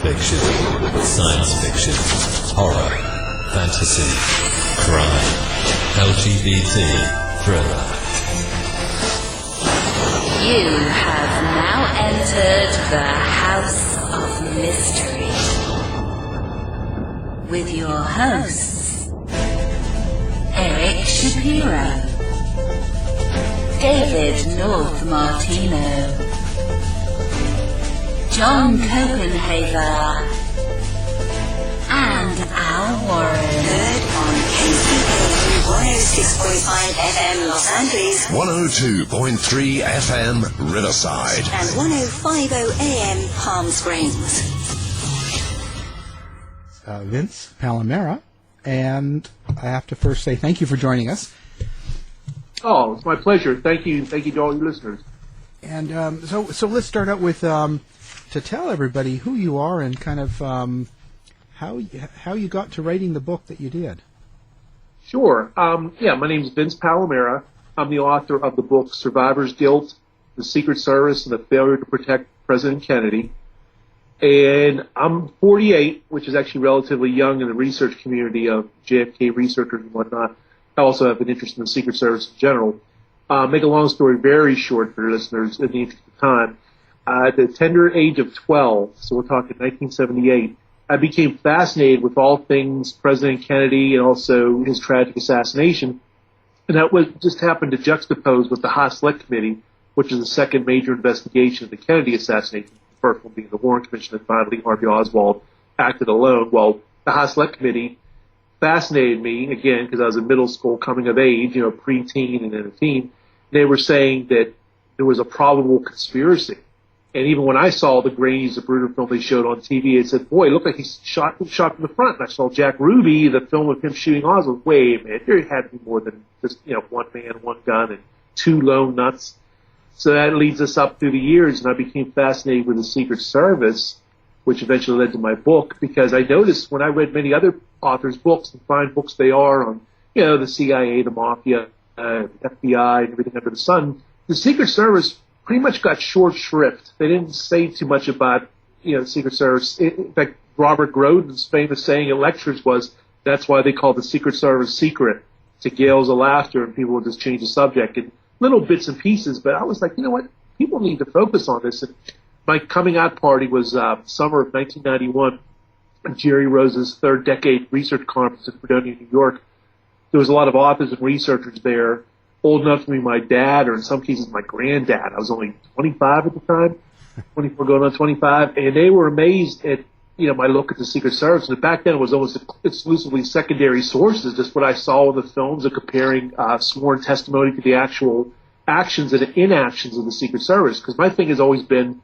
fiction, science fiction, horror, fantasy, crime, LGBT, thriller. You have now entered the House of Mystery with your hosts, Eric Shapiro, David North Martino, John Copenhaver, and Al Warren. Heard on KCAA 106.5 FM Los Angeles, 102.3 FM Riverside, and 105.0 AM Palm Springs. Vince Palamara, and I have to first say thank you for joining us. Oh, it's my pleasure. Thank you to all your listeners. And so let's start out with to tell everybody who you are and kind of how you got to writing the book that you did. Sure. My name is Vince Palamara. I'm the author of the book Survivor's Guilt, The Secret Service, and the Failure to Protect President Kennedy. And I'm 48, which is actually relatively young in the research community of JFK researchers and whatnot. I also have an interest in the Secret Service in general. Make a long story very short for your listeners in the interest of time. At the tender age of 12, so we're talking 1978, I became fascinated with all things President Kennedy and also his tragic assassination. And that just happened to juxtapose with the House Select Committee, which is the second major investigation of the Kennedy assassination. The first one being the Warren Commission, and finally Harvey Oswald acted alone. Well, the House Select Committee fascinated me, again, because I was in middle school, coming of age, pre-teen and then a teen. They were saying that there was a probable conspiracy. And even when I saw the Grainies, the Bruder film they showed on TV, it said, boy, it looked like he's shot from the front. And I saw Jack Ruby, the film of him shooting Oswald. Wait a minute, there had to be more than just, one man, one gun, and two lone nuts. So that leads us up through the years, and I became fascinated with the Secret Service, which eventually led to my book, because I noticed when I read many other authors' books, and fine books they are on, the CIA, the Mafia, FBI, and everything under the sun, the Secret Service pretty much got short shrift. They didn't say too much about, the Secret Service. In fact, Robert Groden's famous saying at lectures was, that's why they call the Secret Service secret, to gales of laughter, and people would just change the subject, and little bits and pieces. But I was like, you know what, people need to focus on this. And my coming out party was summer of 1991, Jerry Rose's third decade research conference in Fredonia, New York. There was a lot of authors and researchers there, old enough to be my dad, or in some cases my granddad. I was only 25 at the time, 24 going on 25, and they were amazed at, my look at the Secret Service. And back then it was almost exclusively secondary sources, just what I saw in the films and comparing sworn testimony to the actual actions and inactions of the Secret Service. Because my thing has always been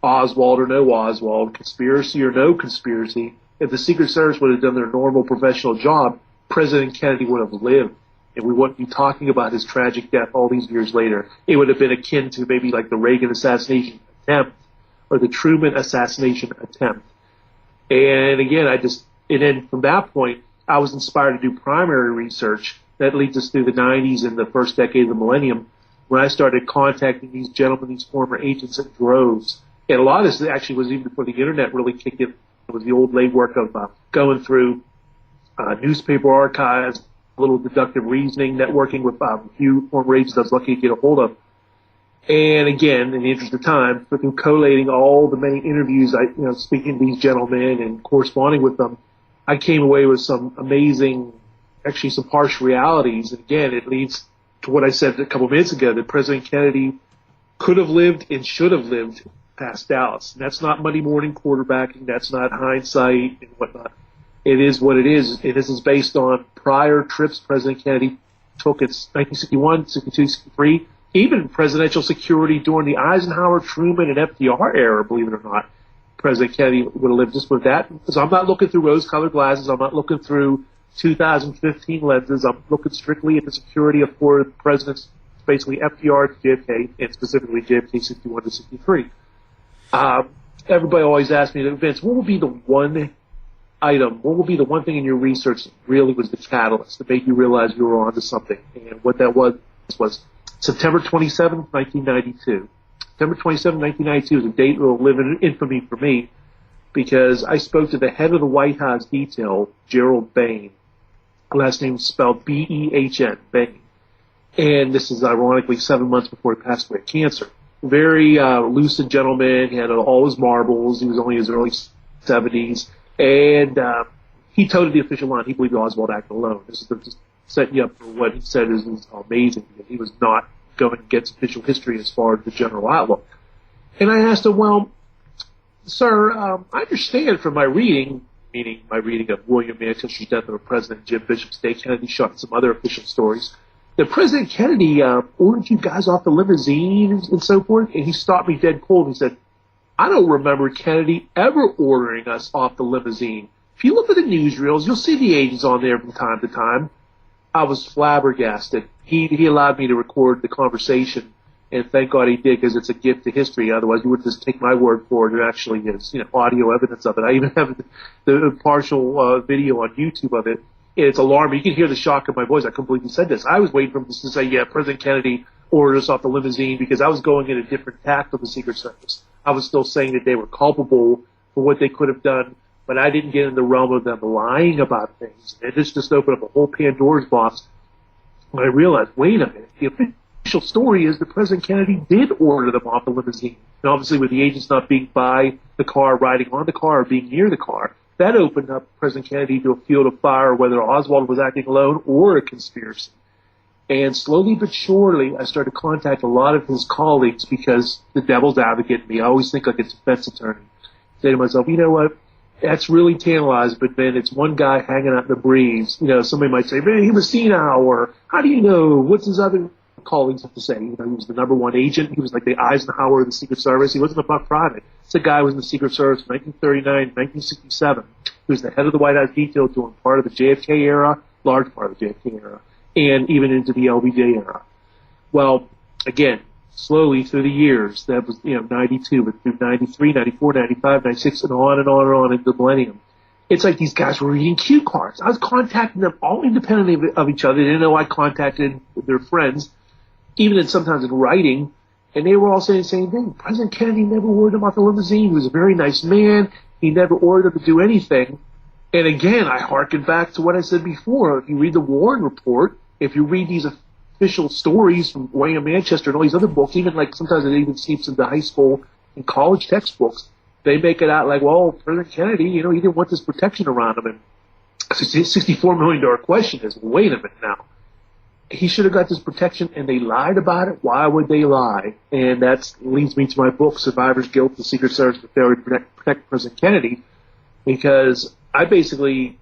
Oswald or no Oswald, conspiracy or no conspiracy. If the Secret Service would have done their normal professional job, President Kennedy would have lived, and we wouldn't be talking about his tragic death all these years later. It would have been akin to maybe like the Reagan assassination attempt or the Truman assassination attempt. And again, and then from that point, I was inspired to do primary research. That leads us through the 90s and the first decade of the millennium, when I started contacting these gentlemen, these former agents in droves. And a lot of this actually was even before the internet really kicked in. It was the old legwork of going through newspaper archives, a little deductive reasoning, networking with a few former agents I was lucky to get a hold of. And again, in the interest of time, through collating all the many interviews, speaking to these gentlemen and corresponding with them, I came away with some amazing, actually some harsh realities. And again, it leads to what I said a couple of minutes ago, that President Kennedy could have lived and should have lived past Dallas. And that's not Monday morning quarterbacking. That's not hindsight and whatnot. It is what it is. And this is based on prior trips President Kennedy took in 1961, 62, 63, even presidential security during the Eisenhower, Truman, and FDR era, believe it or not. President Kennedy would have lived just with that. So I'm not looking through rose-colored glasses. I'm not looking through 2015 lenses. I'm looking strictly at the security of four presidents, basically FDR to JFK, and specifically JFK 61 to 63. Everybody always asks me, Vince, what would be the one item, what would be the one thing in your research that really was the catalyst to make you realize you were onto something? And what that was September 27, 1992. September 27, 1992 is a date that will live in infamy for me, because I spoke to the head of the White House detail, Gerald Bain. Last name is spelled B-E-H-N, Bain. And this is ironically 7 months before he passed away of cancer. Very lucid gentleman. He had all his marbles. He was only in his early 70s. And he toted the official line. He believed Oswald acted alone. This is just setting you up for what he said is amazing. He was not going against official history as far as the general outlook. And I asked him, well, sir, I understand from my reading, meaning my reading of William Manchester's Death of President Jim Bishop's Day Kennedy Shot and some other official stories, that President Kennedy ordered you guys off the limousine and so forth. And he stopped me dead cold and he said, I don't remember Kennedy ever ordering us off the limousine. If you look at the newsreels, you'll see the agents on there from time to time. I was flabbergasted. He allowed me to record the conversation, and thank God he did, because it's a gift to history. Otherwise, you would just take my word for it. There actually is, audio evidence of it. I even have the partial video on YouTube of it. It's alarming. You can hear the shock in my voice. I couldn't believe he said this. I was waiting for him to say, yeah, President Kennedy ordered us off the limousine, because I was going in a different tact of the Secret Service. I was still saying that they were culpable for what they could have done, but I didn't get in the realm of them lying about things. And this just opened up a whole Pandora's box. And I realized, wait a minute, the official story is that President Kennedy did order them off the limousine. And obviously with the agents not being by the car, riding on the car, or being near the car, that opened up President Kennedy to a field of fire, whether Oswald was acting alone or a conspiracy. And slowly but surely, I started to contact a lot of his colleagues, because the devil's advocate in me, I always think like a defense attorney. I say to myself, you know what, that's really tantalizing, but then it's one guy hanging out in the breeze. Somebody might say, man, he was senile, or how do you know? What's his other colleagues have to say? He was the number one agent. He was like the Eisenhower of the Secret Service. He wasn't a buck private. It's a guy who was in the Secret Service from 1939 to 1967. He was the head of the White House detail during part of the JFK era, large part of the JFK era, and even into the LBJ era. Well, again, slowly through the years, that was, 92, but through 93, 94, 95, 96, and on and on and on into the millennium. It's like these guys were reading cue cards. I was contacting them all independently of each other. They didn't know I contacted their friends, even sometimes in writing, and they were all saying the same thing. President Kennedy never ordered him off the limousine. He was a very nice man. He never ordered him to do anything. And again, I harken back to what I said before. If you read the Warren Report, if you read these official stories from William Manchester and all these other books, even like sometimes it even seeps into high school and college textbooks, they make it out like, well, President Kennedy, he didn't want this protection around him. And the $64 million question is, wait a minute now. He should have got this protection, and they lied about it. Why would they lie? And that leads me to my book, Survivor's Guilt, The Secret Service and Failure to Protect President Kennedy, because I basically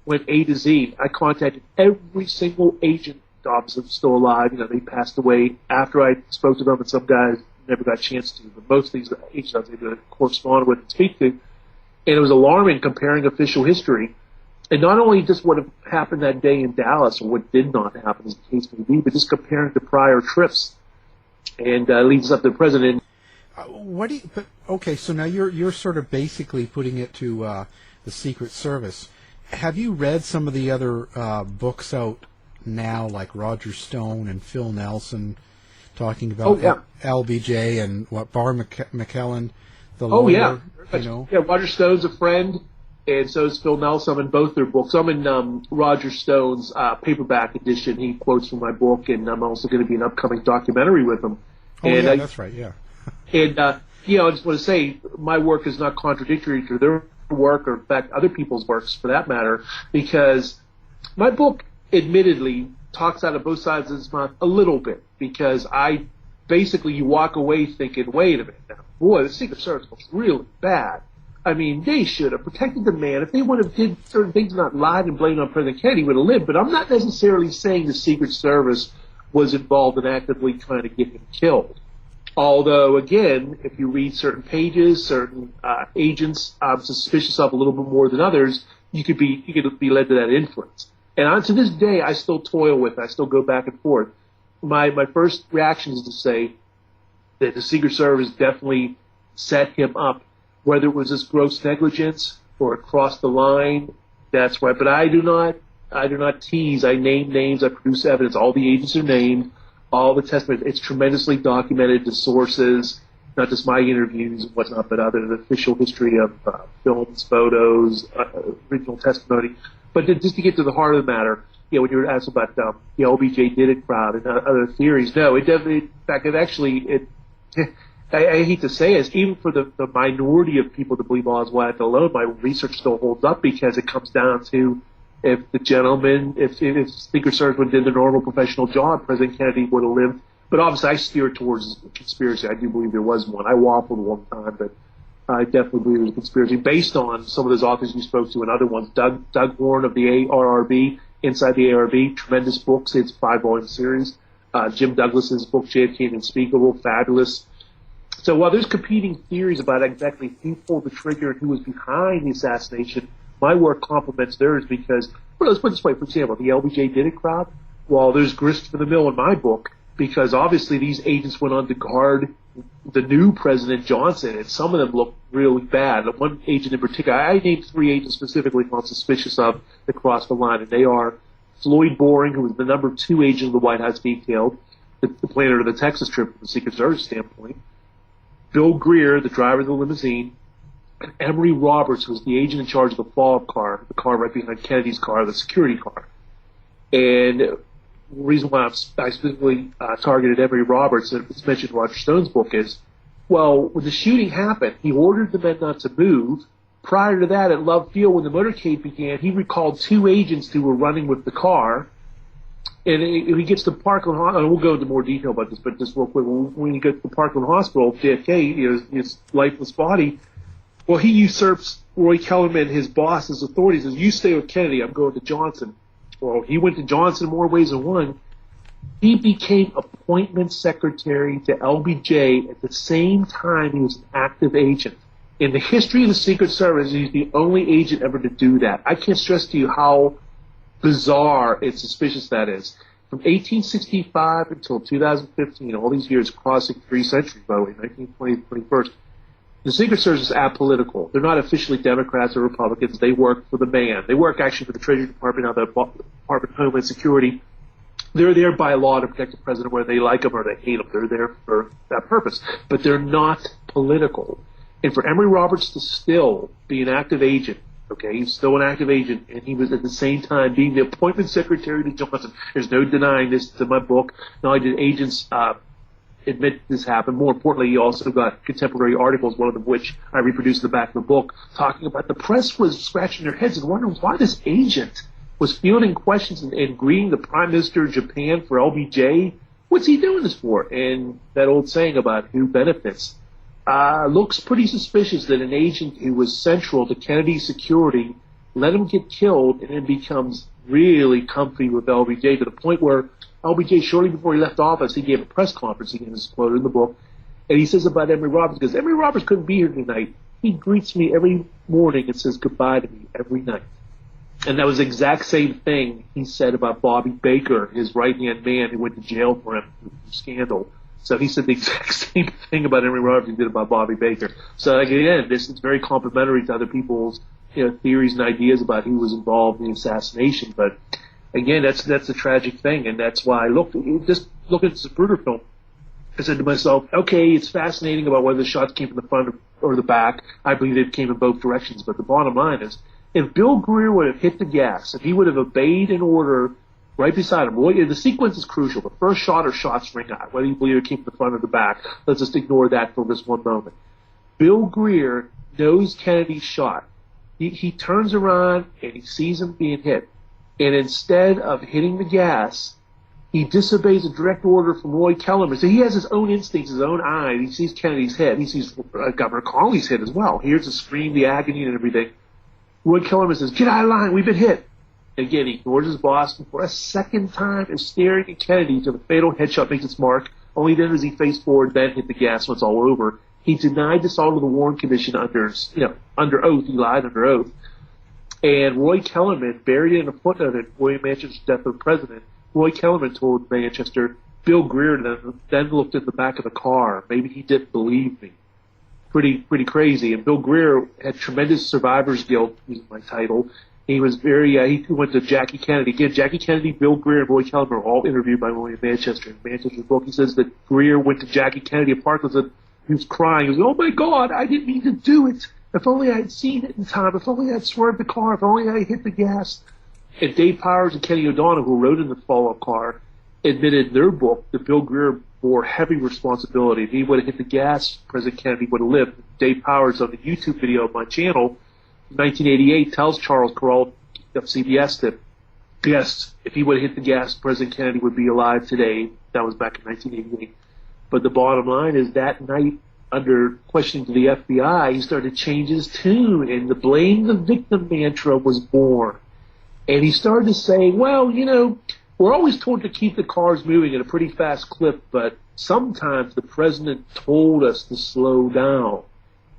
went A to Z. I contacted every single agent officer still alive. They passed away after I spoke to them, and some guys never got a chance to. But most of these agents I was able to correspond with and speak to. And it was alarming comparing official history. And not only just what happened that day in Dallas, or what did not happen, as the case may be, but just comparing to prior trips. And leads up to the president. Okay, so now you're sort of basically putting it to the Secret Service. Have you read some of the other books out now, like Roger Stone and Phil Nelson, talking about LBJ and Bar McKellen, the lawyer? Yeah, Roger Stone's a friend, and so is Phil Nelson. I'm in both their books. I'm in Roger Stone's paperback edition. He quotes from my book, and I'm also going to be in an upcoming documentary with him. That's right, yeah. And, I just want to say, my work is not contradictory to their work, or in fact, other people's works for that matter, because my book, admittedly, talks out of both sides of his mouth a little bit, because you walk away thinking, wait a minute now, boy, the Secret Service was really bad. I mean, they should have protected the man. If they would have did certain things, not lied and blamed on President Kennedy, he would have lived. But I'm not necessarily saying the Secret Service was involved in actively trying to get him killed. Although, again, if you read certain pages, certain agents I'm suspicious of a little bit more than others, you could be led to that influence. And to this day, I still toil with it. I still go back and forth. My first reaction is to say that the Secret Service definitely set him up, whether it was this gross negligence or it crossed the line. That's right. But I do not tease. I name names. I produce evidence. All the agents are named. All the testimony. It's tremendously documented to sources. not just my interviews and whatnot, but the official history of films, photos, original testimony. But just to get to the heart of the matter, when you were asked about the LBJ did it crowd and other theories, no, it definitely, in fact, I hate to say it, even for the minority of people that believe Oswald alone, my research still holds up because it comes down to if the gentleman, if Secret Service did the normal professional job, President Kennedy would have lived. But obviously, I steer towards conspiracy. I do believe there was one. I waffled one time, but I definitely believe there was a conspiracy based on some of those authors you spoke to and other ones. Doug Horn of the ARRB, Inside the ARRB, tremendous books. It's a 5-volume series. Jim Douglas's book, JFK and Unspeakable, fabulous. So while there's competing theories about exactly who pulled the trigger and who was behind the assassination, my work complements theirs because, well, let's put it this way, for example, the LBJ did it crowd, well, there's grist for the mill in my book because obviously these agents went on to guard the new President Johnson, and some of them look really bad. One agent in particular, I named 3 agents specifically who I'm suspicious of that crossed the line, and they are Floyd Boring, who was the number 2 agent of the White House detailed, the planner of the Texas trip from the Secret Service standpoint, Bill Greer, the driver of the limousine, and Emery Roberts, who was the agent in charge of the follow-up car, the car right behind Kennedy's car, the security car. And the reason why I specifically targeted Emery Roberts, and it's mentioned in Roger Stone's book, is, well, when the shooting happened, he ordered the men not to move. Prior to that, at Love Field, when the motorcade began, he recalled 2 agents who were running with the car. And he gets to Parkland Hospital, and we'll go into more detail about this, but just real quick, when you get to Parkland Hospital, JFK, his lifeless body, well, he usurps Roy Kellerman, his boss, his authority, says, you stay with Kennedy, I'm going to Johnson. Well, he went to Johnson in more ways than one. He became appointment secretary to LBJ at the same time he was an active agent. In the history of the Secret Service, he's the only agent ever to do that. I can't stress to you how bizarre and suspicious that is. From 1865 until 2015, all these years crossing 3 centuries, by the way, 1920 to 21st, the Secret Service is apolitical. They're not officially Democrats or Republicans. They work for the man. They work actually for the Treasury Department, now the Department of Homeland Security. They're there by law to protect the president, whether they like him or they hate him. They're there for that purpose. But they're not political. And for Emery Roberts to still be an active agent, okay, he's still an active agent, and he was at the same time being the appointment secretary to Johnson. There's no denying this in my book. Not only did agents admit this happened, more importantly, he also got contemporary articles, one of them which I reproduced in the back of the book, talking about the press was scratching their heads and wondering why this agent was fielding questions and greeting the Prime Minister of Japan for LBJ. What's he doing this for? And that old saying about who benefits looks pretty suspicious that an agent who was central to Kennedy's security let him get killed and then becomes really comfy with LBJ to the point where LBJ, shortly before he left office, he gave a press conference, again, this is quoted in the book, and he says about Emery Roberts, because Emery Roberts couldn't be here tonight. He greets me every morning and says goodbye to me every night. And that was the exact same thing he said about Bobby Baker, his right-hand man who went to jail for him for scandal. So he said the exact same thing about Emery Roberts he did about Bobby Baker. So again, this is very complimentary to other people's theories and ideas about who was involved in the assassination. But again, that's a tragic thing, and that's why I looked at the Zapruder film. I said to myself, okay, it's fascinating about whether the shots came from the front or the back. I believe they came in both directions, but the bottom line is, if Bill Greer would have hit the gas, if he would have obeyed an order right beside him, the sequence is crucial. The first shot or shots ring out, whether you believe it came from the front or the back. Let's just ignore that for this one moment. Bill Greer knows Kennedy's shot. He turns around and he sees him being hit. And instead of hitting the gas, he disobeys a direct order from Roy Kellerman. So he has his own instincts, his own eye. He sees Kennedy's head. He sees Governor Connolly's head as well. He hears the scream, the agony, and everything. Roy Kellerman says, "Get out of line. We've been hit." Again, he ignores his boss, and for a second time is staring at Kennedy until the fatal headshot makes its mark. Only then does he face forward, then hit the gas when it's all over. He denied this all to the Warren Commission under oath. He lied under oath. And Roy Kellerman, buried in a footnote at William Manchester's death of the president, Roy Kellerman told Manchester, Bill Greer then looked at the back of the car. Maybe he didn't believe me. Pretty crazy. And Bill Greer had tremendous survivor's guilt, using my title. He was he went to Jackie Kennedy. Again, Jackie Kennedy, Bill Greer, and Roy Kellerman were all interviewed by William Manchester. In Manchester's book, he says that Greer went to Jackie Kennedy at Parkland and said, He was crying. He was, oh my God, I didn't mean to do it. If only I had seen it in time. If only I had swerved the car. If only I had hit the gas. And Dave Powers and Kenny O'Donnell, who wrote in the follow-up car, admitted in their book that Bill Greer bore heavy responsibility. If he would have hit the gas, President Kennedy would have lived. Dave Powers, on the YouTube video of my channel, in 1988, tells Charles Carroll of CBS that, yes, if he would have hit the gas, President Kennedy would be alive today. That was back in 1988. But the bottom line is that night, under questioning to the FBI, he started to change his tune, and the blame the victim mantra was born. And he started to say, well, you know, we're always told to keep the cars moving at a pretty fast clip, but sometimes the president told us to slow down,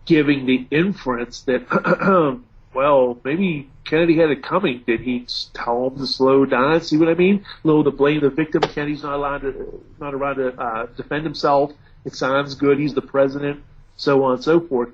giving the inference that, well, maybe Kennedy had it coming. Did he tell him to slow down? See what I mean? A little to blame the victim. Kennedy's not allowed to defend himself. It sounds good. He's the president, so on and so forth.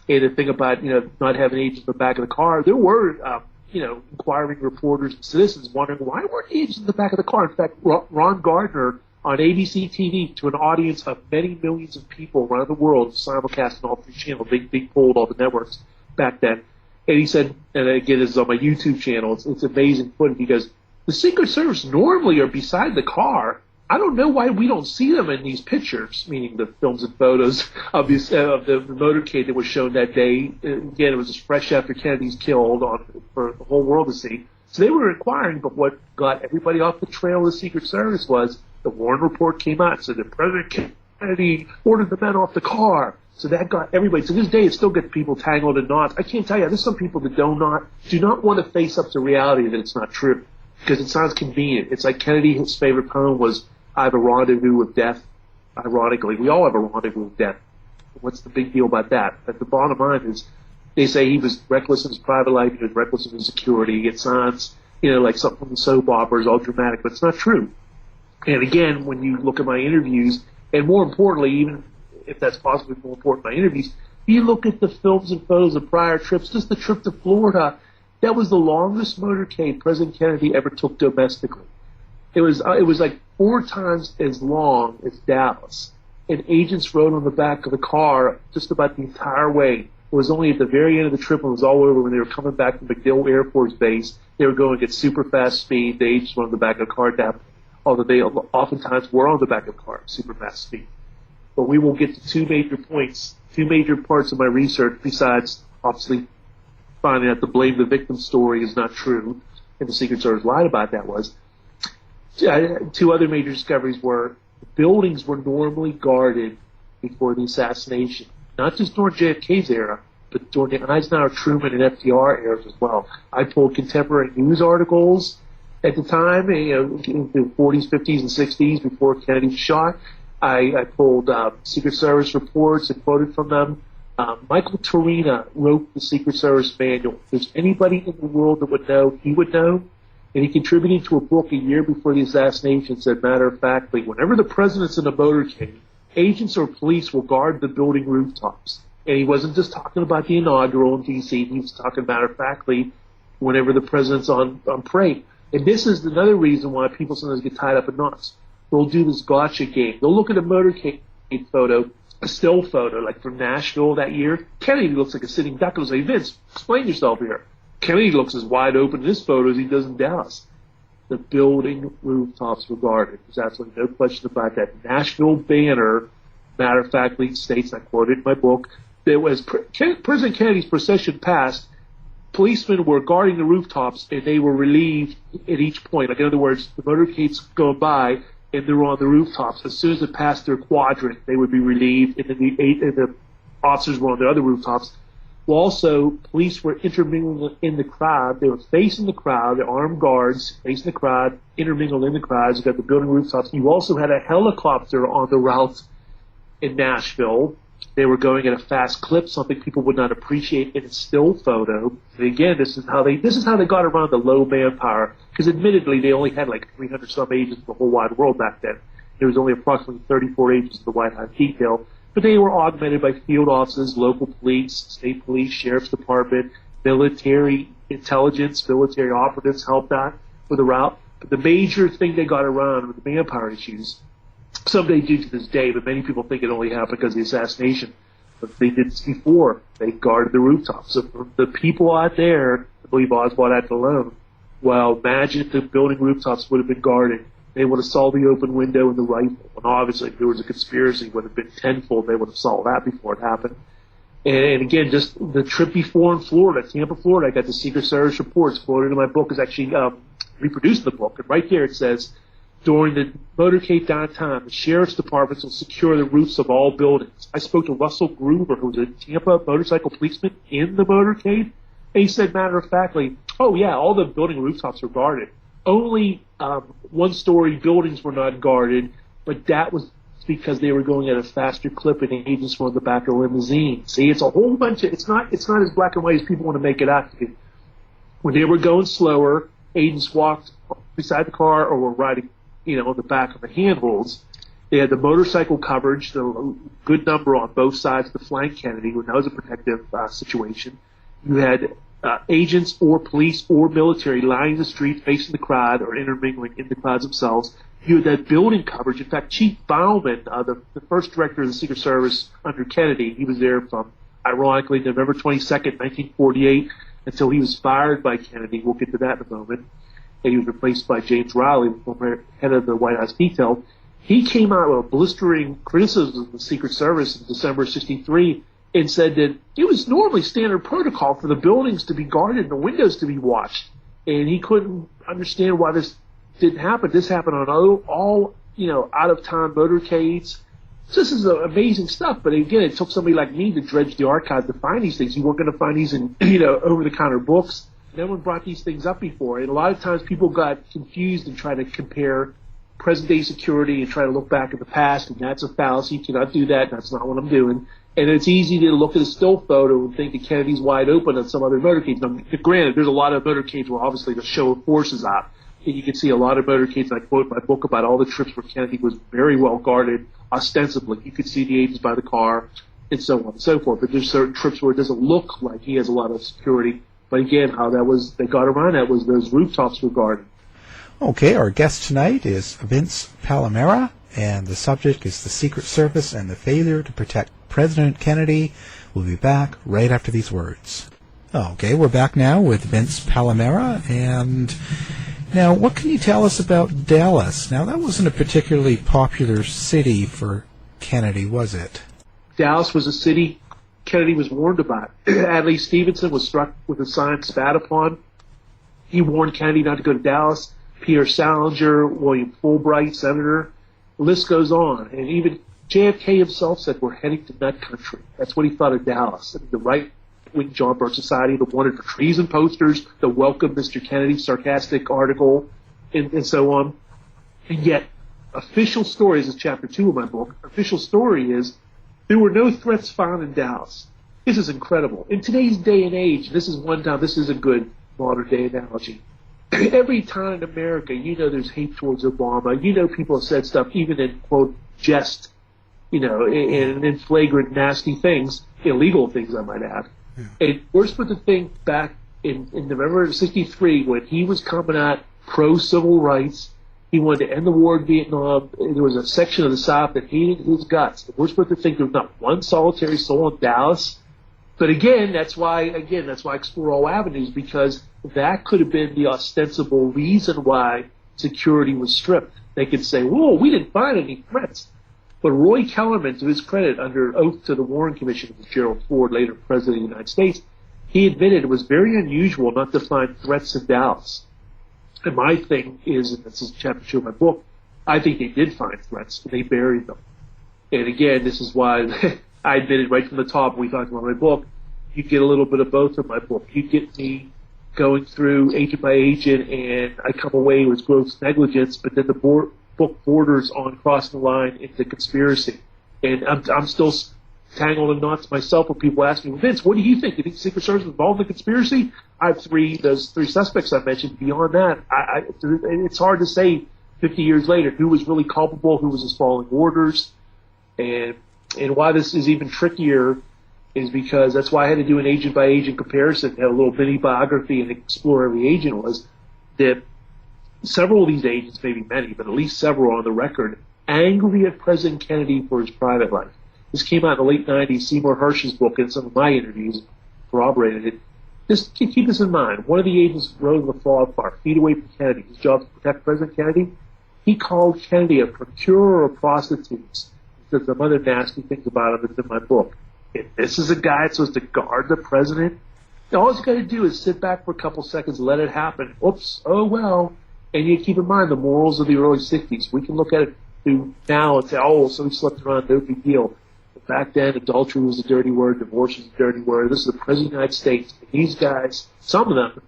And the thing about, you know, not having agents in the back of the car, there were, you know, inquiring reporters and citizens wondering why weren't agents in the back of the car. In fact, Ron Gardner on ABC TV, to an audience of many millions of people around the world, simulcast on all three channels. They polled all the networks back then. And he said, and again, this is on my YouTube channel, it's amazing footage. He goes, the Secret Service normally are beside the car. I don't know why we don't see them in these pictures, meaning the films and photos of the motorcade that was shown that day. Again, it was just fresh after Kennedy's killed for the whole world to see. So they were inquiring, but what got everybody off the trail of the Secret Service was the Warren report came out and said that President Kennedy ordered the men off the car. So that got everybody. To this day, it still gets people tangled in knots. I can't tell you, there's some people that do not want to face up to reality that it's not true, because it sounds convenient. It's like Kennedy, his favorite poem was, I have a rendezvous with death. Ironically, we all have a rendezvous with death. What's the big deal about that? But the bottom line is, they say he was reckless in his private life, he was reckless in his security. It sounds, you know, like something from the soap operas, all dramatic, but it's not true. And again, when you look at my interviews, and more importantly, even if that's possibly more important, my interviews, you look at the films and photos of prior trips, just the trip to Florida, that was the longest motorcade President Kennedy ever took domestically. It was like 4 times as long as Dallas. And agents rode on the back of the car just about the entire way. It was only at the very end of the trip when it was all over, when they were coming back from MacDill Air Force Base, they were going at super fast speed. The agents were on the back of the car at that point, although they oftentimes were on the back of the car at super fast speed. But we will get to 2 major points, 2 major parts of my research, besides obviously finding out the blame the victim story is not true, and the Secret Service lied about that was. 2 other major discoveries were the buildings were normally guarded before the assassination, not just during JFK's era, but during the Eisenhower, Truman, and FDR eras as well. I pulled contemporary news articles at the time, you know, in the 40s, 50s, and 60s before Kennedy was shot. I pulled Secret Service reports and quoted from them. Michael Torina wrote the Secret Service manual. If there's anybody in the world that would know, he would know. And he contributed to a book a year before the assassination, said, matter-of-factly, whenever the president's in a motorcade, agents or police will guard the building rooftops. And he wasn't just talking about the inaugural in D.C., he was talking matter-of-factly whenever the president's on parade. And this is another reason why people sometimes get tied up in knots. They'll do this gotcha game. They'll look at a motorcade photo, a still photo, like from Nashville that year. Kennedy looks like a sitting duck. They'll say, Vince, explain yourself here. Kennedy looks as wide open in this photo as he does in Dallas. The building rooftops were guarded. There's absolutely no question about that. Nashville banner, matter-of-factly, states, I quoted in my book, that was President Kennedy's procession passed, policemen were guarding the rooftops, and they were relieved at each point. Like, in other words, the motorcades go by, and they're on the rooftops. As soon as it passed their quadrant, they would be relieved, and then the officers were on the other rooftops. Well, also, police were intermingling in the crowd. They were facing the crowd, the armed guards facing the crowd, intermingled in the crowds. You got the building rooftops. You also had a helicopter on the route in Nashville. They were going at a fast clip, something people would not appreciate in a still photo. And again, this is how they got around the low manpower, because admittedly they only had like 300 some agents in the whole wide world back then. There was only approximately 34 agents in the White House detail, but they were augmented by field officers, local police, state police, sheriff's department, military intelligence, military operatives helped out with the route. But the major thing they got around with the manpower issues some they do to this day, but many people think it only happened because of the assassination. But they did this before. They guarded the rooftops. So for the people out there, I believe Oswald acted alone. Well, imagine if the building rooftops would have been guarded. They would have saw the open window and the rifle. And obviously, if there was a conspiracy, it would have been tenfold. They would have saw that before it happened. And again, just the trip before in Florida, Tampa, Florida, I got the Secret Service reports quoted in my book, is actually reproduced in the book. And right there it says, during the motorcade downtime, the sheriff's departments will secure the roofs of all buildings. I spoke to Russell Groover, who was a Tampa motorcycle policeman in the motorcade, and he said, matter of factly, oh yeah, all the building rooftops were guarded. Only one-story buildings were not guarded, but that was because they were going at a faster clip and agents were on the back of a limousine. See, it's a whole bunch of, it's not as black and white as people want to make it out to be. When they were going slower, agents walked beside the car or were riding, on the back of the handholds. They had the motorcycle coverage, the good number on both sides to flank Kennedy, when that was a protective situation. You had agents or police or military lying in the street facing the crowd or intermingling in the crowds themselves. You had that building coverage. In fact, Chief Bauman, the first director of the Secret Service under Kennedy, he was there from, ironically, November 22nd, 1948, until he was fired by Kennedy. We'll get to that in a moment. And he was replaced by James Riley, the former head of the White House detail. He came out with a blistering criticism of the Secret Service in December of 1963 and said that it was normally standard protocol for the buildings to be guarded and the windows to be watched. And he couldn't understand why this didn't happen. This happened on all out-of-time motorcades. So this is amazing stuff. But again, it took somebody like me to dredge the archive to find these things. You weren't going to find these in, over-the-counter books. No one brought these things up before. And a lot of times people got confused and tried to compare present-day security and try to look back at the past, and that's a fallacy. You cannot do that. That's not what I'm doing. And it's easy to look at a still photo and think that Kennedy's wide open on some other motorcades. Now, granted, there's a lot of motorcades where obviously the show of force is out. And you can see a lot of motorcades, and I quote in my book about all the trips where Kennedy was very well guarded, ostensibly. You could see the agents by the car, and so on and so forth. But there's certain trips where it doesn't look like he has a lot of security. But again, how they got around that was those rooftops were guarded. Okay, our guest tonight is Vince Palamara, and the subject is the Secret Service and the failure to protect President Kennedy. We'll be back right after these words. Okay, we're back now with Vince Palamara, and now what can you tell us about Dallas? Now, that wasn't a particularly popular city for Kennedy, was it? Dallas was a city Kennedy was warned about. Adlai Stevenson was struck with a sign spat upon. He warned Kennedy not to go to Dallas. Pierre Salinger, William Fulbright, Senator, the list goes on. And even JFK himself said, we're heading to nut country. That's what he thought of Dallas. I mean, the right-wing John Birch Society, the wanted for treason posters, the welcome Mr. Kennedy sarcastic article, and so on. And yet, official story, this is chapter 2 of my book, official story is, there were no threats found in Dallas. This is incredible. In today's day and age, this is a good modern-day analogy. Every town in America, there's hate towards Obama. People have said stuff, even in, quote, jest, in flagrant, nasty things, illegal things, I might add. Yeah. And worse put the thing back in November of 1963, when he was coming out pro-civil rights, he wanted to end the war in Vietnam. There was a section of the South that hated his guts. The worst part to think there was not one solitary soul in Dallas. But again, that's why I explore all avenues, because that could have been the ostensible reason why security was stripped. They could say, whoa, we didn't find any threats. But Roy Kellerman, to his credit, under oath to the Warren Commission with Gerald Ford, later President of the United States, he admitted it was very unusual not to find threats in Dallas. And my thing is, and this is chapter 2 of my book, I think they did find threats, and they buried them. And again, this is why I admitted right from the top when we talked about my book, you get a little bit of both in my book. You get me going through agent by agent, and I come away with gross negligence, but then the book borders on crossing the line into conspiracy. And I'm still tangled in knots myself when people ask me, Vince, what do you think? Do you think the Secret Service was involved in the conspiracy? I have those three suspects I mentioned. Beyond that, it's hard to say 50 years later who was really culpable, who was just following orders, and why this is even trickier is because that's why I had to do an agent by agent comparison, have a little mini biography and explore every agent, was that several of these agents, maybe many, but at least several on the record, angry at President Kennedy for his private life. This came out in the late 90s. Seymour Hersh's book and some of my interviews corroborated it. Just keep this in mind. One of the agents rode in the fall car, feet away from Kennedy. His job to protect President Kennedy. He called Kennedy a procurer of prostitutes. He said some other nasty things about him that's in my book. If this is a guy that's supposed to guard the president, all he's got to do is sit back for a couple seconds, let it happen. Oops, oh well. And you keep in mind the morals of the early 60s. We can look at it now and say, oh, so he slept around, no big deal. But back then, adultery was a dirty word, divorce was a dirty word. This is the President of the United States. And these guys, some of them,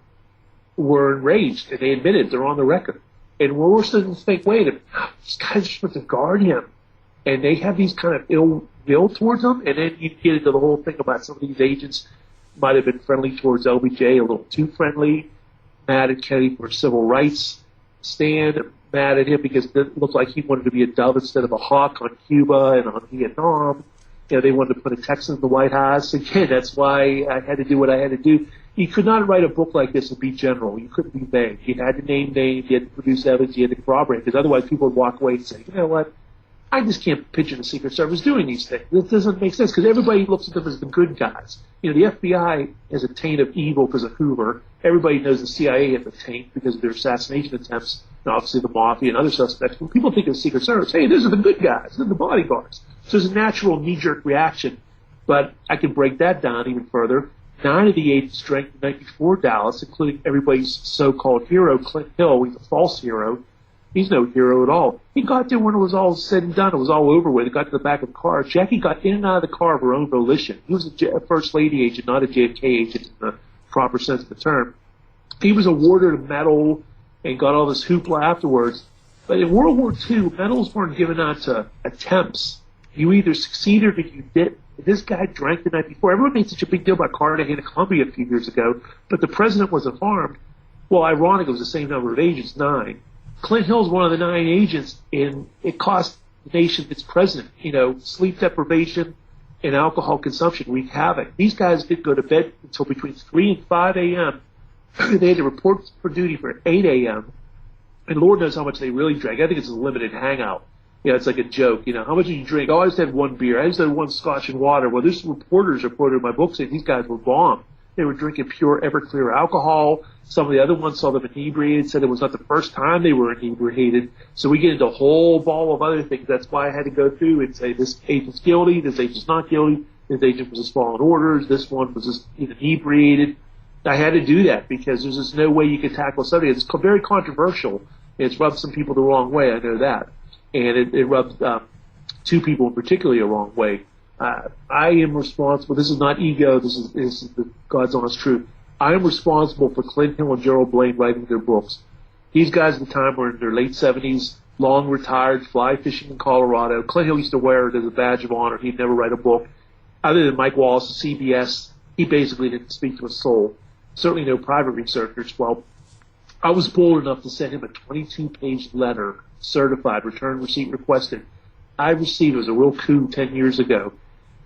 were enraged, and they admitted, they're on the record. And we're starting to think, wait a minute, these guys are supposed to guard him. And they have these kind of ill will towards him. And then you get into the whole thing about some of these agents might have been friendly towards LBJ, a little too friendly, mad at Kennedy for civil rights stand, mad at him because it looked like he wanted to be a dove instead of a hawk on Cuba and on Vietnam. You know, they wanted to put a Texan in the White House. Again, that's why I had to do what I had to do. You could not write a book like this and be general. You couldn't be vague. You had to name names, you had to produce evidence, you had to corroborate, because otherwise people would walk away and say, you know what, I just can't picture the Secret Service doing these things. This doesn't make sense, because everybody looks at them as the good guys. You know, the FBI has a taint of evil because of Hoover. Everybody knows the CIA has a taint because of their assassination attempts, and obviously the Mafia and other suspects. When people think of the Secret Service, hey, these are the good guys, they're the bodyguards. So there's a natural knee-jerk reaction, but I can break that down even further. 9 of the agents drank the night before Dallas, including everybody's so-called hero, Clint Hill. He's a false hero. He's no hero at all. He got there when it was all said and done. It was all over with. He got to the back of the car. Jackie got in and out of the car of her own volition. He was a First Lady agent, not a JFK agent in the proper sense of the term. He was awarded a medal and got all this hoopla afterwards. But in World War II, medals weren't given out to attempts. You either succeeded or you didn't. This guy drank the night before. Everyone made such a big deal about Cartagena, Colombia a few years ago, but the president wasn't harmed. Well, ironic, it was the same number of agents, 9. Clint Hill's one of the 9 agents, and it cost the nation its president. You know, sleep deprivation and alcohol consumption wreaked havoc. These guys didn't go to bed until between 3 and 5 a.m. They had to report for duty for 8 a.m., and Lord knows how much they really drank. I think it's a limited hangout. You know, it's like a joke. You know, how much did you drink? Oh, I just had 1 beer. I just had 1 scotch and water. Well, there's reporters reported in my book saying these guys were bombed. They were drinking pure Everclear alcohol. Some of the other ones saw them inebriated, said it was not the first time they were inebriated. So we get into a whole ball of other things. That's why I had to go through and say this agent's guilty, this agent's not guilty, this agent was just following orders, this one was just inebriated. I had to do that because there's just no way you could tackle something. It's very controversial. It's rubbed some people the wrong way, I know that. And it rubbed 2 people particularly a wrong way. I am responsible. This is not ego. This is the God's honest truth. I am responsible for Clint Hill and Gerald Blaine writing their books. These guys at the time were in their late 70s, long retired, fly fishing in Colorado. Clint Hill used to wear it as a badge of honor. He'd never write a book. Other than Mike Wallace of CBS, he basically didn't speak to a soul. Certainly no private researchers. Well, I was bold enough to send him a 22-page letter, certified, return receipt requested. I received, it was a real coup 10 years ago,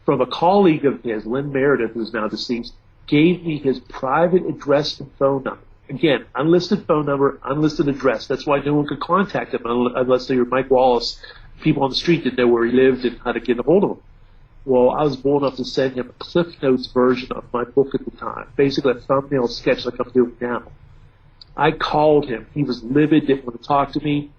from a colleague of his, Lynn Meredith, who's now deceased, gave me his private address and phone number. Again, unlisted phone number, unlisted address. That's why no one could contact him unless they were Mike Wallace. People on the street didn't know where he lived and how to get a hold of him. Well, I was bold enough to send him a Cliff Notes version of my book at the time, basically a thumbnail sketch like I'm doing now. I called him. He was livid, didn't want to talk to me.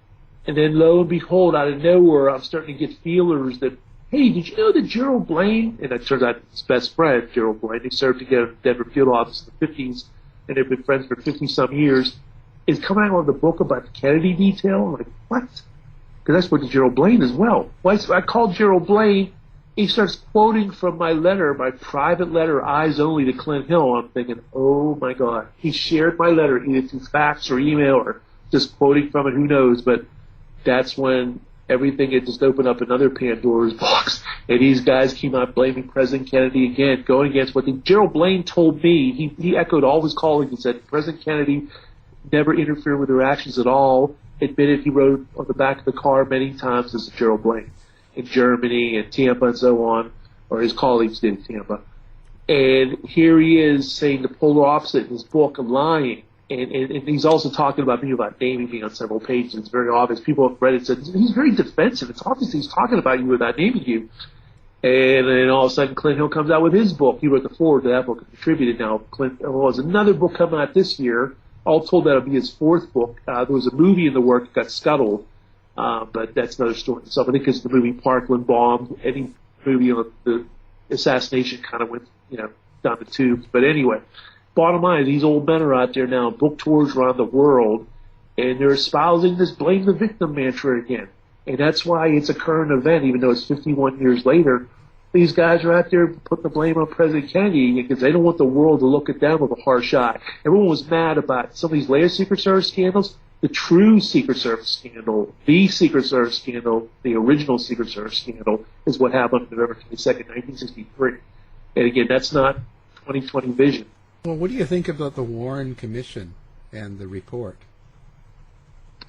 And then lo and behold, out of nowhere, I'm starting to get feelers that, hey, did you know that Gerald Blaine, and it turns out his best friend, Gerald Blaine, he served together in the Denver field office in the 50s, and they've been friends for 50-some years, is coming out with a book about the Kennedy detail. I'm like, what? Because that's what Gerald Blaine as well. Well, I called Gerald Blaine. He starts quoting from my letter, my private letter, eyes only, to Clint Hill. I'm thinking, oh, my God. He shared my letter either through fax or email or just quoting from it, who knows. But that's when everything had just opened up another Pandora's box. And these guys came out blaming President Kennedy again, going against what Gerald Blaine told me. He echoed all his colleagues and said President Kennedy never interfered with their actions at all, admitted he rode on the back of the car many times as Gerald Blaine in Germany and Tampa and so on, or his colleagues did in Tampa. And here he is saying the polar opposite in his book, lying. And he's also talking about me about naming me on several pages. It's very obvious. People have read it and said, he's very defensive. It's obvious he's talking about you without naming you. And then all of a sudden, Clint Hill comes out with his book. He wrote the foreword to that book and contributed. Now, Clint Hill has another book coming out this year. All told, that'll be his fourth book. There was a movie in the work that got scuttled, but that's another story. So I think because the movie Parkland bombed, any movie on the assassination kind of went, down the tubes. But anyway, bottom line, these old men are out there now, book tours around the world, and they're espousing this blame the victim mantra again. And that's why it's a current event, even though it's 51 years later. These guys are out there putting the blame on President Kennedy because they don't want the world to look at them with a harsh eye. Everyone was mad about some of these later Secret Service scandals. The true Secret Service scandal, the Secret Service scandal, the original Secret Service scandal, is what happened on November 22nd, 1963. And again, that's not 2020 vision. Well, what do you think about the Warren Commission and the report?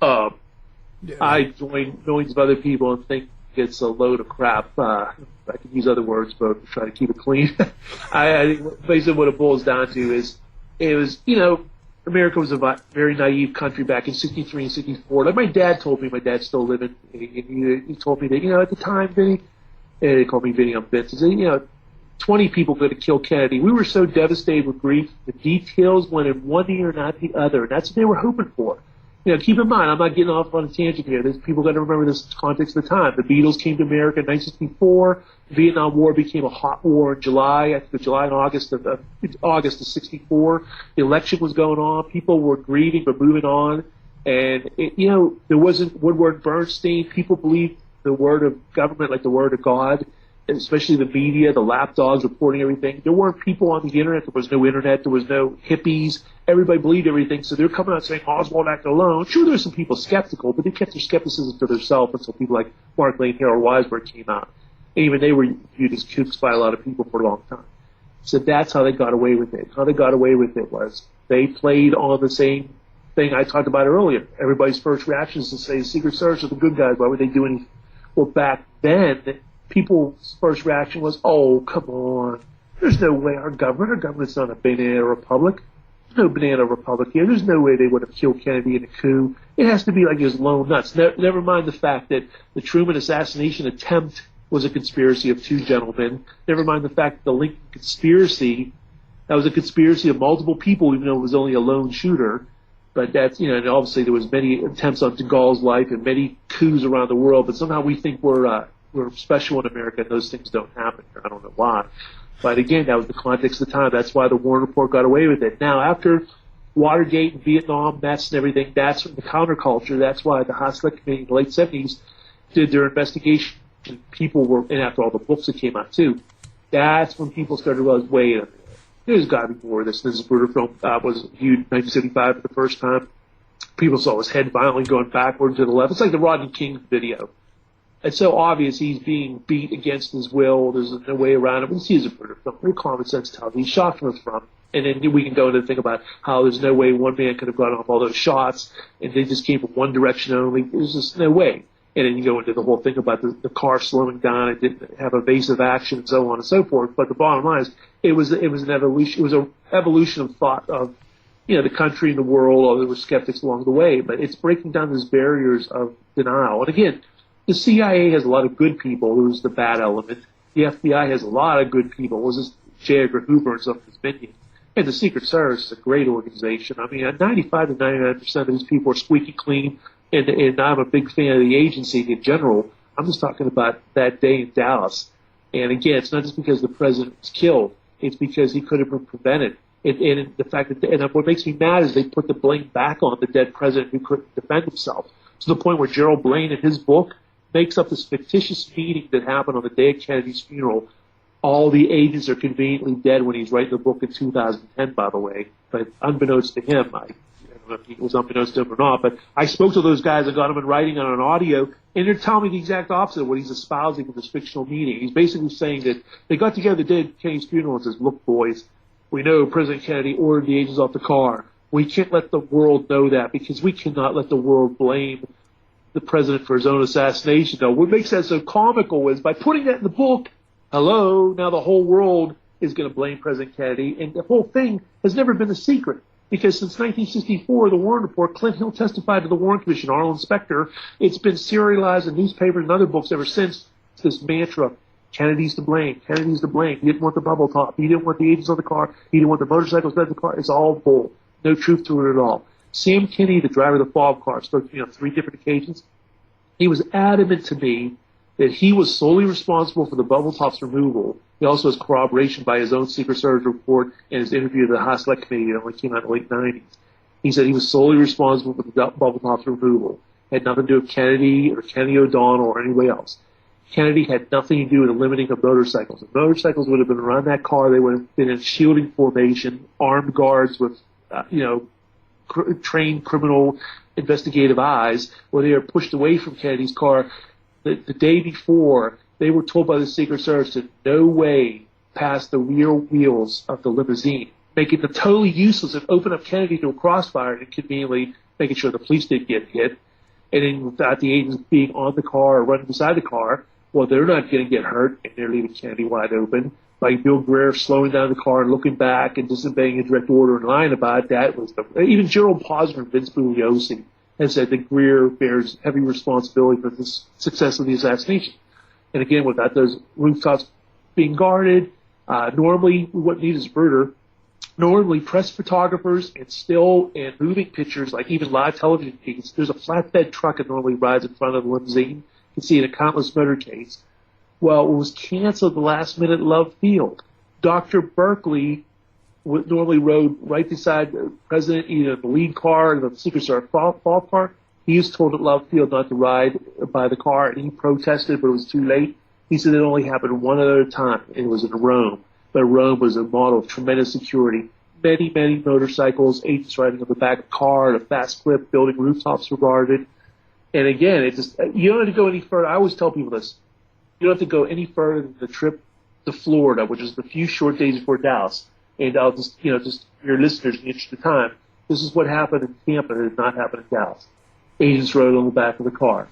I join millions of other people and think it's a load of crap. I could use other words, but try to keep it clean. I think basically what it boils down to is it was, America was a very naive country back in 63 and 64. Like my dad told me, my dad's still living, he told me that, at the time, Vinny, they called me Vinny, I'm Vince, he said, 20 people could have killed Kennedy. We were so devastated with grief, the details went in one ear, not the other, and that's what they were hoping for. Keep in mind, I'm not getting off on a tangent here. People got to remember this context of the time. The Beatles came to America in 1964. The Vietnam War became a hot war in July, I think July and August of 64. The election was going on. People were grieving but moving on. And, there wasn't Woodward Bernstein. People believed the word of government like the word of God, especially the media, the lapdogs reporting everything. There weren't people on the internet. There was no internet. There was no hippies. Everybody believed everything. So they're coming out saying Oswald acted alone. Sure, there were some people skeptical, but they kept their skepticism to themselves until people like Mark Lane, Harold Weisberg came out. And even they were viewed as kooks by a lot of people for a long time. So that's how they got away with it. How they got away with it was they played on the same thing I talked about earlier. Everybody's first reaction is to say the Secret Service are the good guys. Why would they do anything? Well, back then, people's first reaction was, oh, come on. There's no way our government's not a banana republic. There's no banana republic here. There's no way they would have killed Kennedy in a coup. It has to be like his lone nuts. Never mind the fact that the Truman assassination attempt was a conspiracy of two gentlemen. Never mind the fact that the Lincoln conspiracy, that was a conspiracy of multiple people, even though it was only a lone shooter. But that's, and obviously there was many attempts on de Gaulle's life and many coups around the world, but somehow we think we're special in America, and those things don't happen here. I don't know why. But again, that was the context of the time. That's why the Warren Report got away with it. Now, after Watergate and Vietnam mess and everything, that's the counterculture. That's why the House Select Committee in the late 70s did their investigation. People were, and after all the books that came out too, that's when people started to realize, wait a minute, there's got to be more of this. This Zapruder film was viewed in 1975 for the first time. People saw his head violently going backward to the left. It's like the Rodney King video. It's so obvious he's being beat against his will. There's no way around it. We see his Zapruder film. Real common sense tells he's shot from the front. And then we can go into the thing about how there's no way one man could have gotten off all those shots, and they just came from one direction only. There's just no way. And then you go into the whole thing about the car slowing down. It didn't have evasive action and so on and so forth. But the bottom line is, it was an evolution. It was an evolution of thought of, the country and the world. Although there were skeptics along the way, but it's breaking down those barriers of denial. And again, the CIA has a lot of good people. Who's the bad element? The FBI has a lot of good people. It was this J. Edgar Hoover and some of his minions. And the Secret Service is a great organization. I mean, 95 to 99% of these people are squeaky clean. And I'm a big fan of the agency in general. I'm just talking about that day in Dallas. And again, it's not just because the president was killed. It's because he could have been prevented. And the fact that, and what makes me mad is they put the blame back on the dead president who couldn't defend himself. To the point where Gerald Blaine in his book makes up this fictitious meeting that happened on the day of Kennedy's funeral. All the agents are conveniently dead when he's writing the book in 2010, by the way. But unbeknownst to him, I don't know if it was unbeknownst to him or not, but I spoke to those guys and got them in writing on an audio, and they're telling me the exact opposite of what he's espousing in this fictional meeting. He's basically saying that they got together the day of Kennedy's funeral and says, look, boys, we know President Kennedy ordered the agents off the car. We can't let the world know that because we cannot let the world blame the president for his own assassination. Now, what makes that so comical is by putting that in the book, hello, now the whole world is going to blame President Kennedy, and the whole thing has never been a secret. Because since 1964, the Warren Report, Clint Hill testified to the Warren Commission, Arnold Inspector. It's been serialized in newspapers and other books ever since. This mantra, Kennedy's to blame, Kennedy's to blame. He didn't want the bubble top. He didn't want the agents on the car. He didn't want the motorcycles in the car. It's all bull. No truth to it at all. Sam Kinney, the driver of the FOB car, spoke to me on 3 different occasions. He was adamant to me that he was solely responsible for the bubble top's removal. He also has corroboration by his own Secret Service report and his interview with the House Select Committee that only came out in the late 90s. He said he was solely responsible for the bubble top's removal. It had nothing to do with Kennedy or Kenny O'Donnell or anybody else. Kennedy had nothing to do with the limiting of motorcycles. If motorcycles would have been around that car, they would have been in shielding formation, armed guards with, trained criminal investigative eyes, where they were pushed away from Kennedy's car. The day before, they were told by the Secret Service to no way pass the rear wheels of the limousine, making them totally useless and open up Kennedy to a crossfire and conveniently making sure the police didn't get hit. And then without the agents being on the car or running beside the car, well, they're not going to get hurt, and they're leaving Kennedy wide open. Like Bill Greer slowing down the car and looking back and disobeying a direct order and lying about it, that was even Gerald Posner and Vince Bugliosi has said that Greer bears heavy responsibility for the success of the assassination. And again, without those rooftops being guarded, normally we wouldn't need a murder. Normally, press photographers and still and moving pictures, like even live television feeds, there's a flatbed truck that normally rides in front of the limousine. You can see in a countless motorcades. Well, it was canceled the last minute Love Field. Dr. Berkeley normally rode right beside the president, either the lead car or the Secret Service fall car. He was told at Love Field not to ride by the car, and he protested, but it was too late. He said it only happened one other time, and it was in Rome. But Rome was a model of tremendous security. Many, many motorcycles, agents riding on the back of the car at a fast clip, building rooftops were guarded. And again, you don't have to go any further. I always tell people this. You don't have to go any further than the trip to Florida, which is a few short days before Dallas. And I'll just your listeners in the interest of time, this is what happened in Tampa that did not happen in Dallas. Agents rode on the back of the car.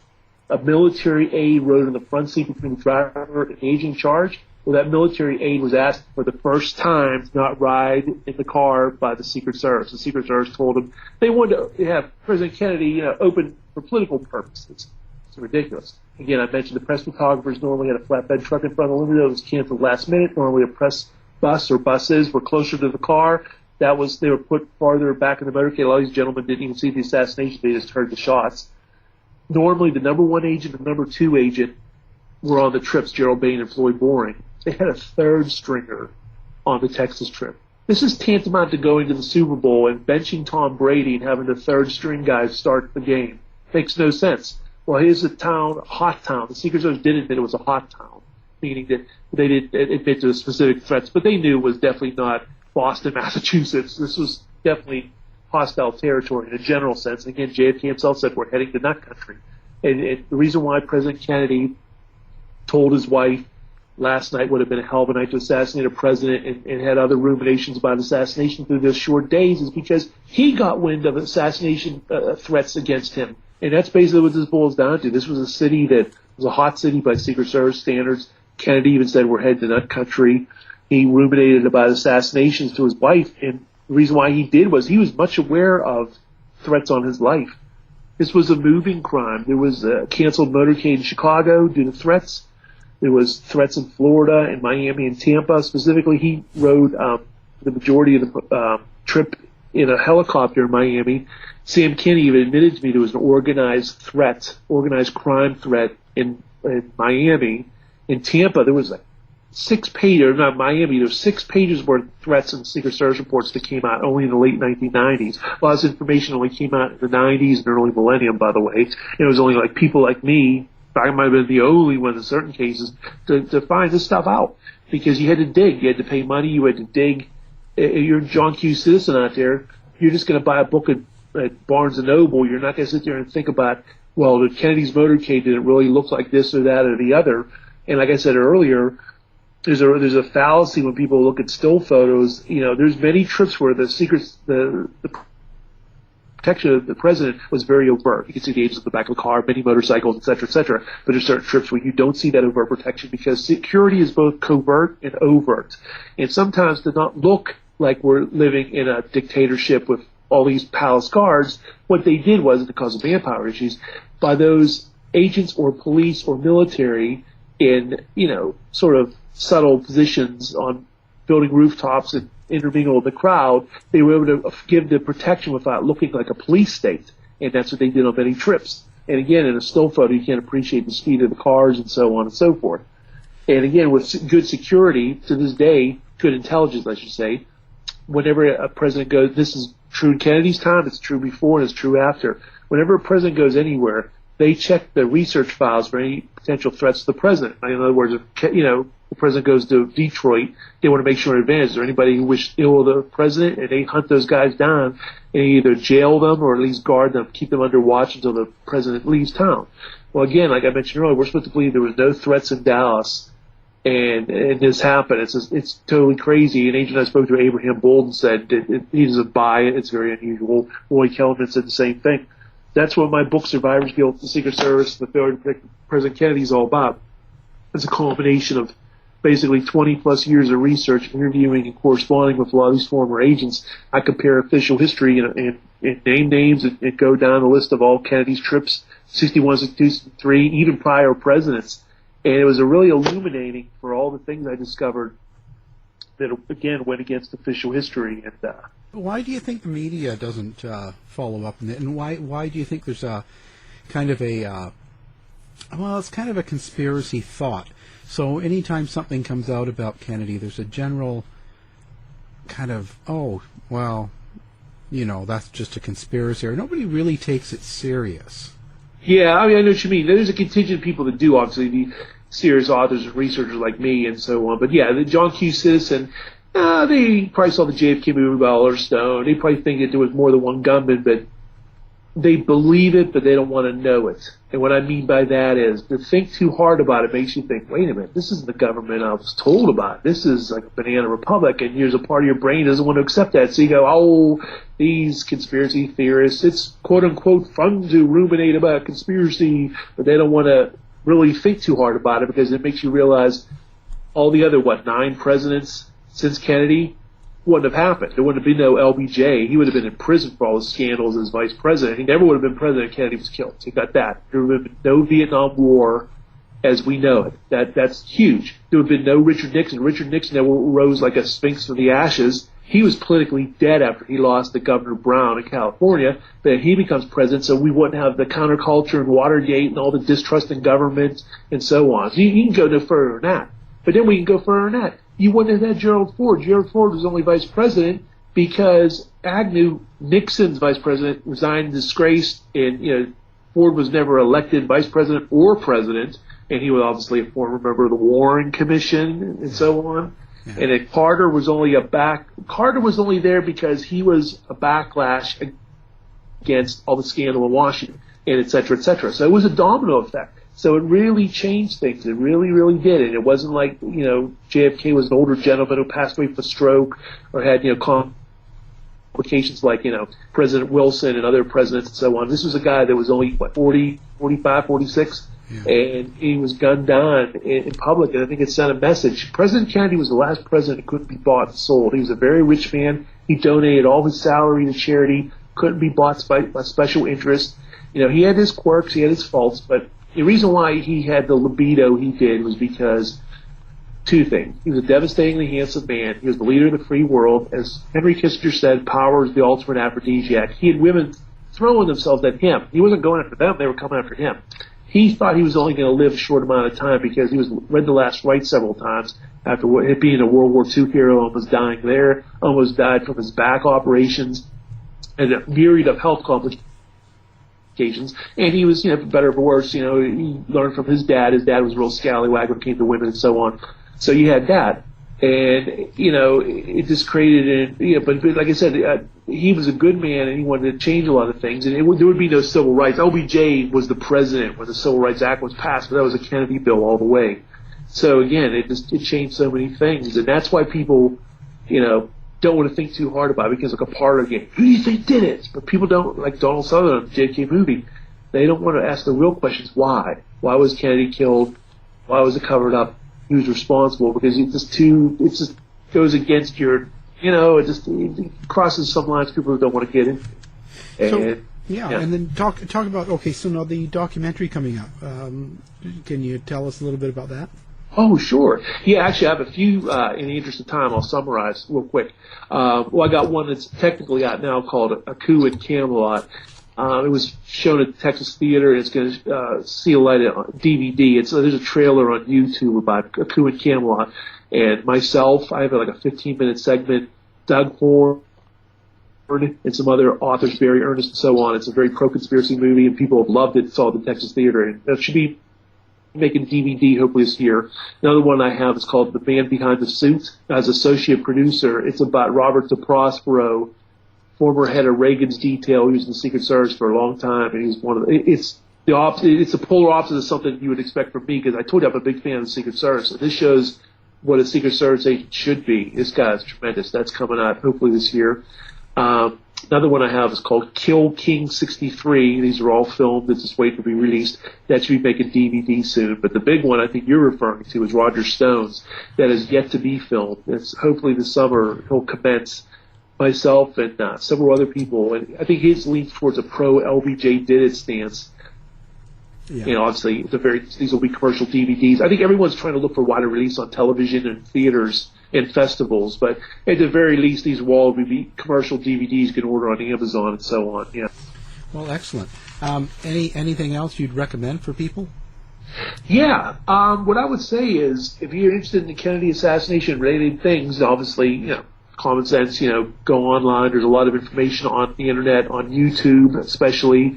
A military aide rode in the front seat between the driver and the agent in charge. Well, that military aide was asked for the first time to not ride in the car by the Secret Service. The Secret Service told him they wanted to have President Kennedy, open for political purposes. It's ridiculous. Again, I mentioned the press photographers normally had a flatbed truck in front of the window. It was canceled last minute. Normally a press bus or buses were closer to the car. They were put farther back in the motorcade. A lot of these gentlemen didn't even see the assassination. They just heard the shots. Normally the number 1 agent and number 2 agent were on the trips, Gerald Bain and Floyd Boring. They had a third stringer on the Texas trip. This is tantamount to going to the Super Bowl and benching Tom Brady and having the third string guys start the game. Makes no sense. Well, here's a hot town. The Secret Service did admit it was a hot town, meaning that they didn't admit to the specific threats, but they knew it was definitely not Boston, Massachusetts. This was definitely hostile territory in a general sense. And again, JFK himself said we're heading to nut country. And the reason why President Kennedy told his wife last night would have been a hell of a night to assassinate a president and had other ruminations about assassination through those short days is because he got wind of assassination threats against him. And that's basically what this boils down to. This was a city that was a hot city by Secret Service standards. Kennedy even said we're headed to nut country. He ruminated about assassinations to his wife, and the reason why he did was he was much aware of threats on his life. This was a moving crime. There was a canceled motorcade in Chicago due to threats. There was threats in Florida and Miami and Tampa. Specifically, he rode the majority of the trip in a helicopter in Miami. Sam Kinney even admitted to me there was an organized crime threat in Miami. In Tampa, there was 6 pages, not Miami, there was 6 pages worth of threats and Secret Service reports that came out only in the late 1990s. A lot of this information only came out in the 90s and early millennium, by the way. It was only like people like me, I might have been the only one in certain cases, to find this stuff out. Because you had to dig, you had to pay money, you had to dig. You're a John Q. citizen out there, you're just going to buy a book at Barnes & Noble, you're not going to sit there and think about, well, the Kennedy's motorcade didn't really look like this or that or the other. And like I said earlier, there's a fallacy when people look at still photos. There's many trips where the protection of the president was very overt. You can see the agents at the back of the car, many motorcycles, et cetera, et cetera. But there's certain trips where you don't see that overt protection because security is both covert and overt. And sometimes to not look like we're living in a dictatorship with all these palace guards. What they did was, because of manpower issues, by those agents or police or military in, sort of subtle positions on building rooftops and intermingle with the crowd, they were able to give the protection without looking like a police state. And that's what they did on many trips. And again, in a still photo, you can't appreciate the speed of the cars and so on and so forth. And again, with good security, to this day, good intelligence, I should say, whenever a president goes, this is true in Kennedy's time, it's true before, and it's true after. Whenever a president goes anywhere, they check the research files for any potential threats to the president. In other words, if, the president goes to Detroit, they want to make sure in advance, is there anybody who wished ill of the president? And they hunt those guys down and either jail them or at least guard them, keep them under watch until the president leaves town. Well, again, like I mentioned earlier, we're supposed to believe there was no threats in Dallas, and this happened. It's totally crazy. An agent I spoke to, Abraham Bolden, said that he doesn't buy it. It's very unusual. Roy Kellerman said the same thing. That's what my book, Survivor's Guilt, The Secret Service, The Failure to Protect President Kennedy, is all about. It's a culmination of basically 20-plus years of research, interviewing and corresponding with a lot of these former agents. I compare official history and name names and go down the list of all Kennedy's trips, 61, 62, 63, even prior presidents. And it was really illuminating for all the things I discovered that, again, went against official history. And why do you think the media doesn't follow up on it? And why do you think there's a kind of a it's kind of a conspiracy thought? So anytime something comes out about Kennedy, there's a general kind of, that's just a conspiracy, or nobody really takes it serious. Yeah, I know what you mean. There's a contingent of people that do, obviously, the serious authors and researchers like me and so on. But yeah, the John Q. Citizen, they probably saw the JFK movie by Oliver Stone. They probably think that there was more than one gunman, but they believe it, but they don't want to know it. And what I mean by that is, to think too hard about it makes you think, wait a minute, this isn't the government I was told about. This is like a banana republic, and here's a part of your brain that doesn't want to accept that. So you go, these conspiracy theorists, it's quote-unquote fun to ruminate about conspiracy, but they don't want to really think too hard about it, because it makes you realize all the other, 9 presidents since Kennedy wouldn't have happened. There wouldn't have been no LBJ. He would have been in prison for all the scandals as vice president. He never would have been president if Kennedy was killed. So you got that. There would have been no Vietnam War as we know it. That's huge. There would have been no Richard Nixon. Richard Nixon never rose like a sphinx from the ashes. He was politically dead after he lost to Governor Brown in California. But he becomes president, so we wouldn't have the counterculture and Watergate and all the distrust in government and so on. So you can go no further than that. But then we can go further than that. You wouldn't have had Gerald Ford. Gerald Ford was only vice president because Agnew, Nixon's vice president, resigned in disgrace, and Ford was never elected vice president or president, and he was obviously a former member of the Warren Commission and so on. Yeah. And then Carter was only there because he was a backlash against all the scandal in Washington, and et cetera, et cetera. So it was a domino effect. So it really changed things. It really, really did. And it wasn't like, JFK was an older gentleman who passed away from a stroke or had, complications like, President Wilson and other presidents and so on. This was a guy that was only, 40, 45, 46? Yeah. And he was gunned down in public. And I think it sent a message. President Kennedy was the last president who couldn't be bought and sold. He was a very rich man. He donated all his salary to charity, couldn't be bought by special interest. He had his quirks, he had his faults, but the reason why he had the libido he did was because two things. He was a devastatingly handsome man. He was the leader of the free world. As Henry Kissinger said, power is the ultimate aphrodisiac. He had women throwing themselves at him. He wasn't going after them. They were coming after him. He thought he was only going to live a short amount of time because he was read The Last Rite several times after being a World War II hero, almost dying there, almost died from his back operations, and a myriad of health complications. And he was, for better or for worse, he learned from his dad. His dad was a real scallywag when it came to women and so on. So you had that. And, it just created, but like I said, he was a good man and he wanted to change a lot of things. And there would be no civil rights. LBJ was the president when the Civil Rights Act was passed, but that was a Kennedy bill all the way. So again, it changed so many things. And that's why people, don't want to think too hard about it, because like a parlor game, who do you think did it? But people don't, like Donald Sutherland, JFK movie, they don't want to ask the real questions. Why? Why was Kennedy killed? Why was it covered up? He was responsible, because it just goes against your it crosses some lines people don't want to get into. So, and then talk about, okay, so now the documentary coming up. Can you tell us a little bit about that? Oh, sure. Yeah, actually, I have a few, in the interest of time, I'll summarize real quick. Well, I got one that's technically out now called A Coup in Camelot. It was shown at the Texas Theater, and it's going to see a light on DVD. There's a trailer on YouTube about A Coup in Camelot. And myself, I have like a 15-minute segment, Doug Horn, and some other authors, Barry Ernest and so on. It's a very pro-conspiracy movie, and people have loved it. It's all at the Texas Theater, and it should be making DVD hopefully this year. Another one I have is called The Man Behind the Suit. As associate producer, it's about Robert DeProspero, former head of Reagan's detail. He was in the Secret Service for a long time, and he's one of it's the opposite. It's the polar opposite of something you would expect from me, because I told you I'm a big fan of the Secret Service, and this shows what a Secret Service agent should be. This guy is tremendous. That's coming out hopefully this year. Another one I have is called Kill King 63. These are all filmed. It's just waiting to be released. That should be making DVD soon. But the big one I think you're referring to is Roger Stone's. That is yet to be filmed. It's hopefully this summer he'll commence. Myself and several other people. And I think his leans towards a pro-LBJ did it stance. Yeah. Obviously, these will be commercial DVDs. I think everyone's trying to look for wider release on television and theaters and festivals, but at the very least, these will all be commercial DVDs you can order on Amazon and so on. Yeah. Well, excellent. Anything else you'd recommend for people? Yeah. What I would say is, if you're interested in the Kennedy assassination related things, obviously, common sense, go online. There's a lot of information on the internet, on YouTube especially.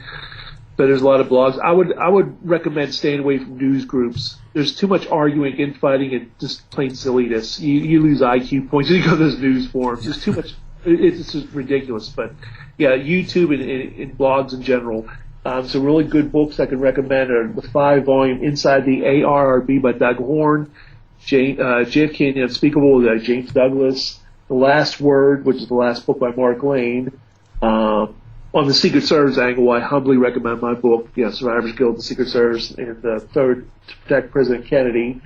But there's a lot of blogs. I would recommend staying away from news groups. There's too much arguing, infighting, and just plain silliness. You lose IQ points when you go to those news forums. There's too much. It's just ridiculous. But yeah, YouTube and blogs in general. Some really good books I can recommend are the 5-volume Inside the ARRB by Doug Horn, JFK and the Unspeakable by James Douglas, The Last Word, which is the last book by Mark Lane. On the Secret Service angle, I humbly recommend my book, Survivors Guild, the Secret Service, and Third to Protect President Kennedy.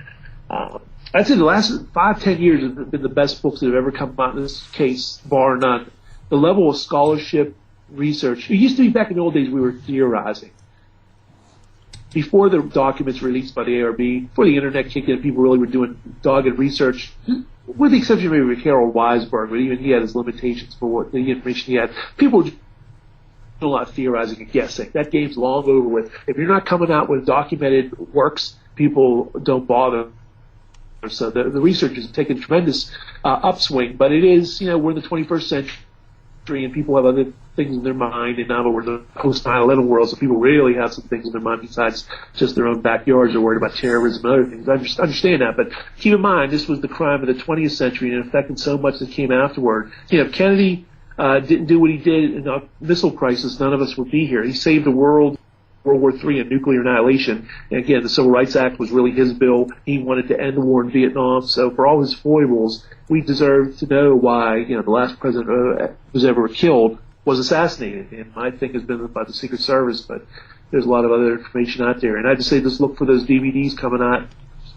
I'd say the last 5-10 years have been the best books that have ever come out in this case, bar none. The level of scholarship, research, it used to be back in the old days we were theorizing. Before the documents released by the ARB, before the internet kicked in, people really were doing dogged research, with the exception maybe of Harold Weisberg, but even he had his limitations for what the information he had. People were a lot of theorizing and guessing. That game's long over with. If you're not coming out with documented works, people don't bother. So the research is taking a tremendous upswing, but it is, we're in the 21st century and people have other things in their mind, and now we're in the post 9/11 world, so people really have some things in their mind besides just their own backyards. They're worried about terrorism and other things. I understand that, but keep in mind, this was the crime of the 20th century and it affected so much that came afterward. If Kennedy didn't do what he did in the missile crisis, none of us would be here. He saved the world, World War III, and nuclear annihilation. And again, the Civil Rights Act was really his bill. He wanted to end the war in Vietnam. So for all his foibles, we deserve to know why, the last president who was ever killed was assassinated. And my thing has been by the Secret Service, but there's a lot of other information out there. And I just say just look for those DVDs coming out.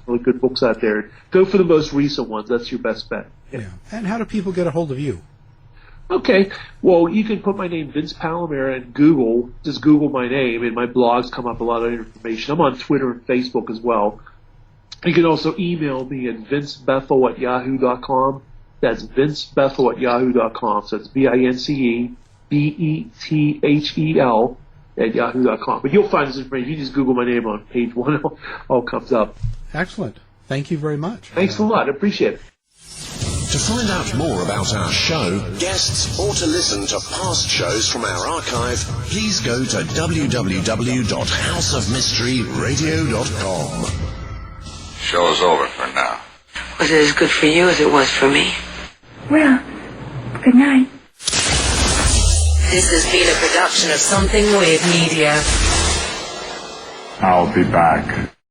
Really good books out there. Go for the most recent ones. That's your best bet. Yeah. And how do people get a hold of you? Okay, well, you can put my name, Vince Palamara, in Google. Just Google my name, and my blogs come up a lot of information. I'm on Twitter and Facebook as well. You can also email me at vincebethel@yahoo.com. That's vincebethel@yahoo.com. So it's VinceBethel @yahoo.com. But you'll find this information. You just Google my name on page 1, it all comes up. Excellent. Thank you very much. Thanks a lot. I appreciate it. To find out more about our show, guests, or to listen to past shows from our archive, please go to www.houseofmysteryradio.com. Show's over for now. Was it as good for you as it was for me? Well, good night. This has been a production of Something Weird Media. I'll be back.